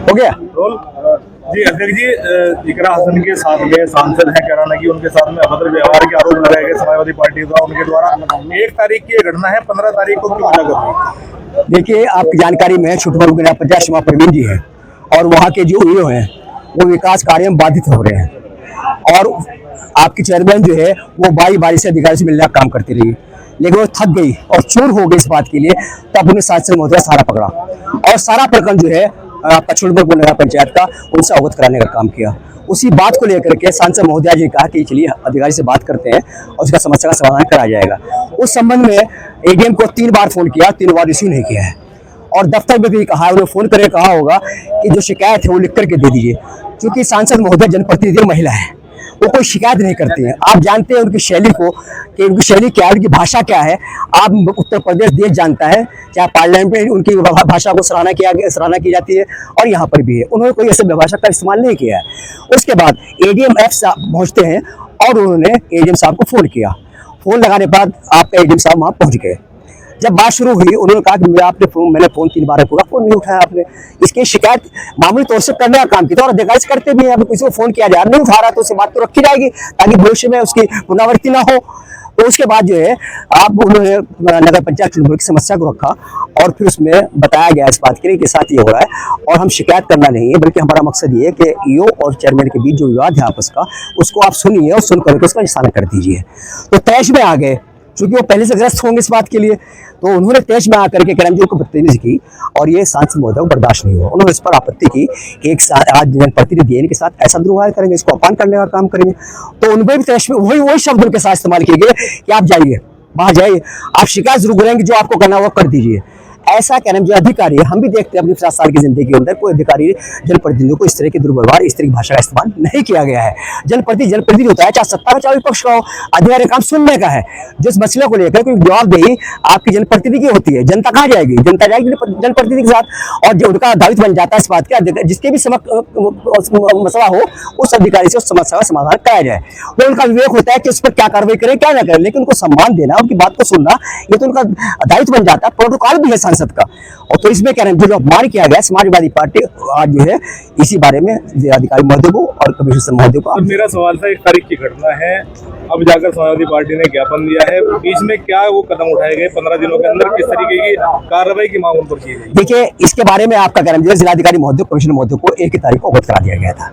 हो गया। जी अध्यक्ष जी, इकरा हसन के साथ में सांसद है कराना की, उनके साथ में अभद्र व्यवहार के आरोप लगाए गए समाजवादी पार्टी का उनके द्वारा। 1 तारीख की ये घटना है, 15 तारीख को क्यों अलग हुई? देखिए, आपकी जानकारी में छोटे पंचायत शमा प्रवीण जी है और वहाँ के जो ईओ हैं वो विकास कार्य में बाधित हो रहे हैं और आपकी चेयरमैन जो है वो बारी से अधिकारी से मिलने का काम करती रही, लेकिन वो थक गई और चूर हो गई इस बात के लिए। तब उन्हें सांसद महोदय सारा पकड़ा और सारा प्रकरण जो है आपका छोटपुर नगर पंचायत का उनसे अवगत कराने का काम किया। उसी बात को लेकर के सांसद महोदया जी कहा कि चलिए अधिकारी से बात करते हैं और उसका समस्या का समाधान कराया जाएगा। उस संबंध में एडीएम को 3 बार फोन किया, 3 बार रिसीव नहीं किया है और दफ्तर में भी कहा, उन्हें फोन करके कहा होगा कि जो शिकायत है वो लिख करके दे दीजिए। क्योंकि सांसद महोदय जनप्रतिनिधि महिला है, वो कोई शिकायत नहीं करती हैं। आप जानते हैं उनकी शैली को कि उनकी शैली क्या है, उनकी भाषा क्या है। आप उत्तर प्रदेश देश जानता है, चाहे पार्लियामेंट में उनकी भाषा को सराहना की जाती है और यहाँ पर भी है। उन्होंने कोई ऐसे भाषा का इस्तेमाल नहीं किया है। उसके बाद एडीएम एफ साहब पहुँचते हैं और उन्होंने एडीएम साहब को फ़ोन किया। फ़ोन लगाने के बाद आपका एडीएम साहब वहाँ पहुँच गए। जब बात शुरू हुई उन्होंने कहा कि मैंने फ़ोन 3 बार पूरा फ़ोन नहीं उठाया आपने। इसकी शिकायत मामूली तौर से करने का काम किया और अधिकारी से करते भी हैं। अब किसी को फ़ोन किया जाए नहीं उठा रहा तो उससे बात तो रखी जाएगी ताकि भविष्य में उसकी पुनरावृत्ति ना हो। तो उसके बाद जो है आप उन्होंने नगर पंचायत चुनाव की समस्या को रखा और फिर उसमें बताया गया इस बात के लिए कि साथ ये हो रहा है और हम शिकायत करना नहीं है, बल्कि हमारा मकसद ये है कि ईओ और चेयरमैन के बीच जो विवाद है आपस का, उसको आप सुनिए और सुन करके उसका निशाना कर दीजिए। तो तैश में आ गए, चूंकि वो पहले से ग्रस्त होंगे इस बात के लिए, तो उन्होंने तैश में आकर के कर्मचारियों को बदतमीजी की और ये सांसद महोदय को बर्दाश्त नहीं हुआ। उन्होंने इस पर आपत्ति की कि एक आज जनप्रतिनिधि इनके साथ ऐसा दुर्व्यवहार करेंगे, इसको अपमान करने का काम करेंगे। तो उनमें भी तैश में वही शब्द उनके साथ इस्तेमाल किए गए कि आप जाइए, बाहर जाइए, आप शिकायत जरूर करेंगे, जो आपको करना वो कर दीजिए। ऐसा कहना जो अधिकारी हम भी देखते हैं अपनी 50 साल की जिंदगी के अंदर कोई अधिकारी जनप्रतिनिधियों को इस तरह के दुर्व्यवहार, इस तरह की भाषा का इस्तेमाल नहीं किया गया है। जनप्रतिनिधि होता है, चाहे सत्ता का चाहे विपक्ष का हो, अधिकारी का काम सुनने का है। जिस मसले को लेकर कोई जवाबदेही आपकी जनप्रतिनिधि की होती है, जनता कहाँ जाएगी? जनता जाएगी जनप्रतिनिधि के साथ और जो उनका दायित्व बन जाता है इस बात का जिसके भी मसला हो उस अधिकारी से उस समस्या का समाधान कराया जाए। वो उनका विवेक होता है कि उस पर क्या कार्रवाई करें क्या ना करें, लेकिन उनको सम्मान देना, उनकी बात को सुनना, ये तो उनका दायित्व बन जाता है, प्रोटोकॉल भी है सांसद का। और तो इसमें कह रहे हैं जो अपमान किया गया समाजवादी पार्टी आज जो है इसी बारे में जिलाधिकारी महोदय को और कमिश्नर महोदय को। मेरा सवाल था, 1 तारीख की घटना है, अब जाकर समाजवादी पार्टी ने ज्ञापन दिया है, बीच में क्या वो कदम उठाए गए 15 दिनों के अंदर, किस तरीके की कार्रवाई की मांग उन पर की गई? देखिए, इसके बारे में आपका कहना है जिलाधिकारी महोदय कमिश्नर महोदय को 1 तारीख को अवगत करा दिया गया था।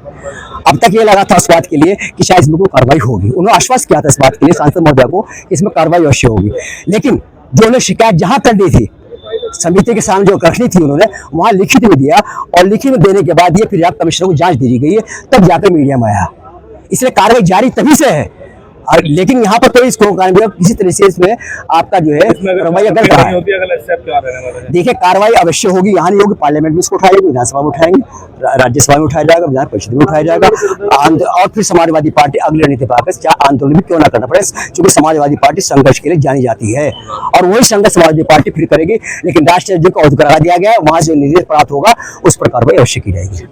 अब तक ये लगा था इस बात के लिए कि शायद इसमें कोई कार्रवाई होगी। उन्होंने आश्वस्त किया था इस बात के लिए सांसद महोदय को कि इसमें कार्रवाई अवश्य होगी, लेकिन जो उन्हें शिकायत जहां करनी थी समिति के सामने जो रखनी थी उन्होंने वहां लिखित में दिया और लिखित में देने के बाद ये फिर कमिश्नर को जांच दी गई है, तब जाकर मीडिया में आया। इसलिए कार्रवाई जारी तभी से है और लेकिन यहाँ पर कोई इसको किसी तरह से इसमें आपका जो है रवैया गलत रहा है। देखिए, कार्रवाई अवश्य होगी, यहाँ नहीं होगी, पार्लियामेंट में इसको उठाएंगे, विधानसभा में उठाएंगे, राज्यसभा में उठाया जाएगा, विधान परिषद में उठाया जाएगा और फिर समाजवादी पार्टी अगले रणनीति पर आकर चाहे आंदोलन भी क्यों ना करना पड़े, क्योंकि समाजवादी पार्टी संघर्ष के लिए जानी जाती है और वही संघर्ष समाजवादी पार्टी फिर करेगी। लेकिन राष्ट्रीय अध्यक्ष को अवगत करा दिया गया है, वहां से जो निर्देश प्राप्त होगा उस पर कार्रवाई अवश्य की जाएगी।